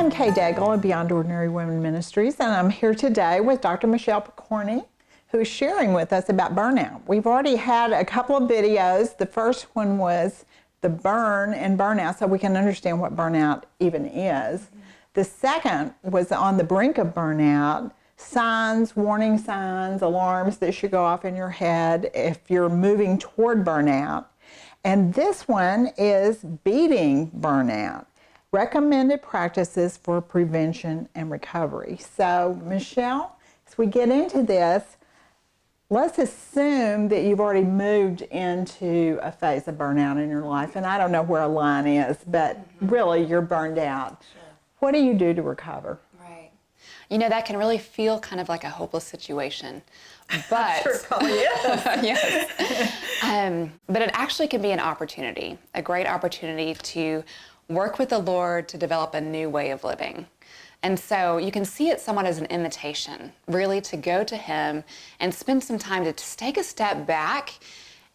I'm Kay Daigle of Beyond Ordinary Women Ministries, and I'm here today with Dr. Michelle Picorni, who is sharing with us about burnout. We've already had a couple of videos. The first one was the burn and burnout, so we can understand what burnout even is. The second was on the brink of burnout, signs, warning signs, alarms that should go off in your head if you're moving toward burnout. And this one is beating burnout. Recommended practices for prevention and recovery. So, Michelle, as we get into this, let's assume that you've already moved into a phase of burnout in your life. And I don't know where a line is, but really you're burned out. Sure. What do you do to recover? Right. You know, that can really feel kind of like a hopeless situation. But Sure, probably is. yes. But it actually can be an opportunity, a great opportunity to work with the Lord to develop a new way of living. And so you can see it somewhat as an invitation, really to go to Him and spend some time to just take a step back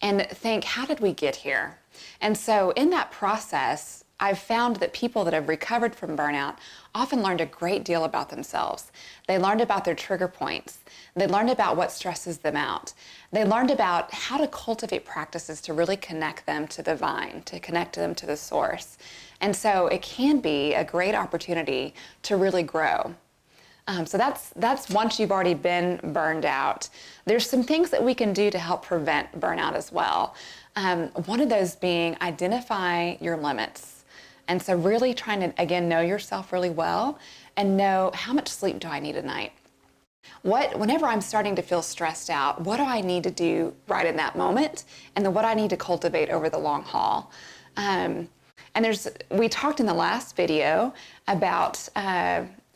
and think, how did we get here? And so in that process, I've found that people that have recovered from burnout often learned a great deal about themselves. They learned about their trigger points. They learned about what stresses them out. They learned about how to cultivate practices to really connect them to the vine, to connect them to the source. And so it can be a great opportunity to really grow. So that's once you've already been burned out. There's some things that we can do to help prevent burnout as well. One of those being identify your limits. And so really trying to, again, know yourself really well and know how much sleep do I need a night? Whenever I'm starting to feel stressed out, what do I need to do right in that moment? And then what I need to cultivate over the long haul. And we talked in the last video about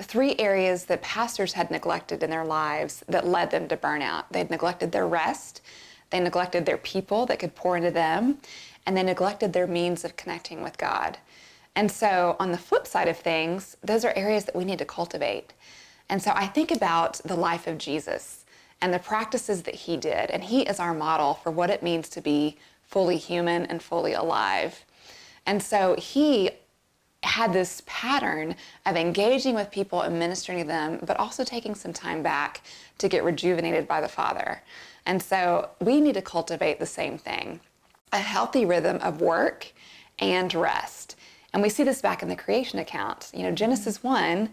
3 areas that pastors had neglected in their lives that led them to burnout. They'd neglected their rest, they neglected their people that could pour into them, and they neglected their means of connecting with God. And so on the flip side of things, those are areas that we need to cultivate. And so I think about the life of Jesus and the practices that He did, and He is our model for what it means to be fully human and fully alive. And so He had this pattern of engaging with people and ministering to them, but also taking some time back to get rejuvenated by the Father. And so we need to cultivate the same thing, a healthy rhythm of work and rest. And we see this back in the creation account. You know, Genesis 1,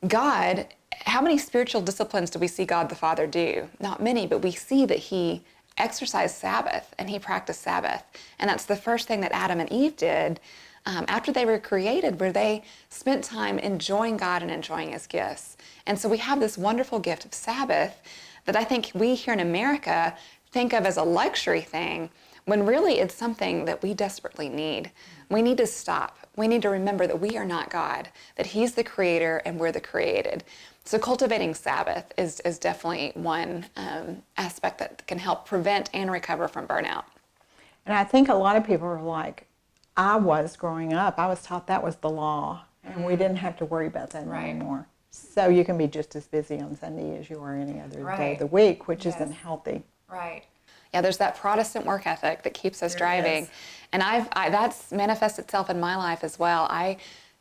God, how many spiritual disciplines do we see God the Father do? Not many, but we see that He exercised Sabbath and He practiced Sabbath. And that's the first thing that Adam and Eve did after they were created, where they spent time enjoying God and enjoying His gifts. And so we have this wonderful gift of Sabbath that I think we here in America think of as a luxury thing, when really it's something that we desperately need. We need to stop. We need to remember that we are not God, that He's the creator and we're the created. So cultivating Sabbath is definitely one aspect that can help prevent and recover from burnout. And I think a lot of people are like, I was growing up, I was taught that was the law, and we didn't have to worry about that anymore. So you can be just as busy on Sunday as you are any other day of the week, which isn't healthy. Right. Yeah, there's that Protestant work ethic that keeps us driving. And that's manifested itself in my life as well. I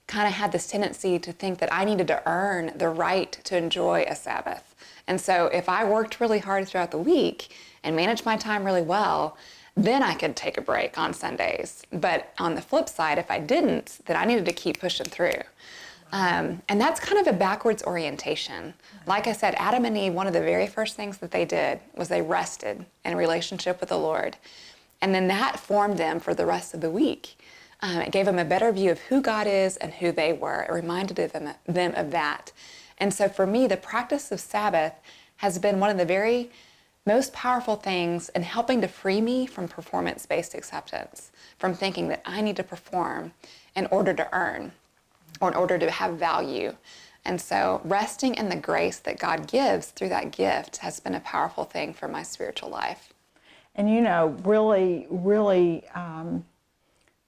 kind of had this tendency to think that I needed to earn the right to enjoy a Sabbath. And so if I worked really hard throughout the week and managed my time really well, then I could take a break on Sundays. But on the flip side, if I didn't, then I needed to keep pushing through. And that's kind of a backwards orientation. Like I said, Adam and Eve, one of the very first things that they did was they rested in relationship with the Lord. And then that formed them for the rest of the week. It gave them a better view of who God is and who they were. It reminded them of that. And so for me, the practice of Sabbath has been one of the very most powerful things in helping to free me from performance-based acceptance, from thinking that I need to perform in order to earn, or in order to have value. And so resting in the grace that God gives through that gift has been a powerful thing for my spiritual life. And you know, really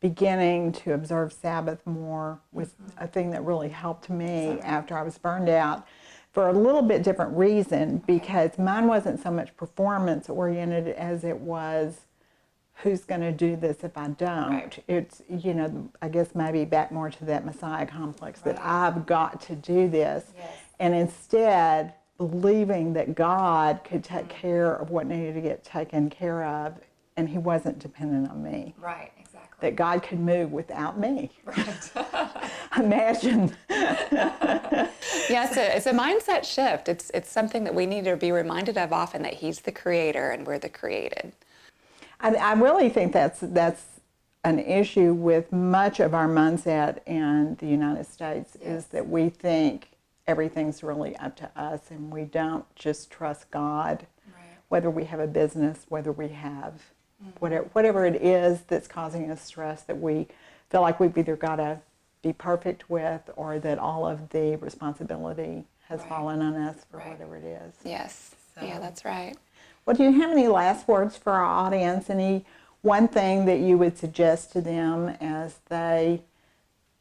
beginning to observe Sabbath more was a thing that really helped me after I was burned out, for a little bit different reason, because mine wasn't so much performance oriented as it was who's going to do this if I don't? Right. It's, I guess maybe back more to that Messiah complex that I've got to do this. Yes. And instead, believing that God could take care of what needed to get taken care of, and he wasn't dependent on me. Right, exactly. That God could move without me. Right. Imagine. Yeah, it's a mindset shift. It's something that we need to be reminded of often, that he's the creator and we're the created. I really think that's an issue with much of our mindset in the United States, is that we think everything's really up to us and we don't just trust God, whether we have a business, whether we have whatever it is that's causing us stress that we feel like we've either got to be perfect with, or that all of the responsibility has fallen on us for whatever it is. Yes. Yeah, that's right. Well, do you have any last words for our audience? Any one thing that you would suggest to them as they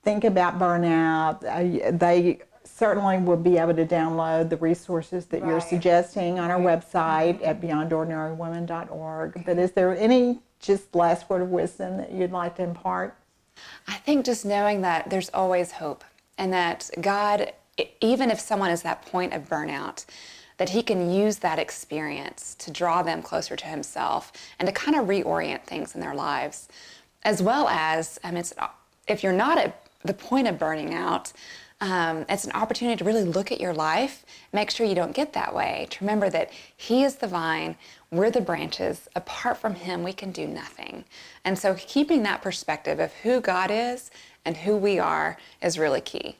think about burnout? They certainly will be able to download the resources that you're suggesting on our website at beyondordinarywomen.org. But is there any just last word of wisdom that you'd like to impart? I think just knowing that there's always hope, and that God, even if someone is at that point of burnout, that he can use that experience to draw them closer to himself and to kind of reorient things in their lives. As well as, if you're not at the point of burning out, it's an opportunity to really look at your life, make sure you don't get that way, to remember that he is the vine, we're the branches. Apart from him, we can do nothing. And so keeping that perspective of who God is and who we are is really key.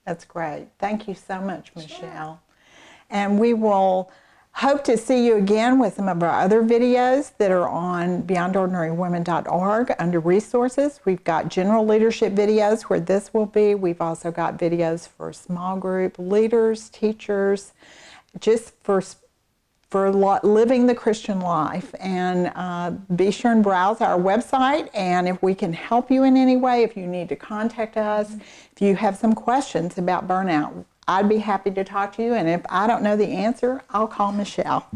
That's great. Thank you so much, Michelle. And we will hope to see you again with some of our other videos that are on beyondordinarywomen.org under resources. We've got general leadership videos where this will be. We've also got videos for small group leaders, teachers, just for living the Christian life. And be sure and browse our website, and if we can help you in any way, if you need to contact us, if you have some questions about burnout, I'd be happy to talk to you, and if I don't know the answer, I'll call Michelle.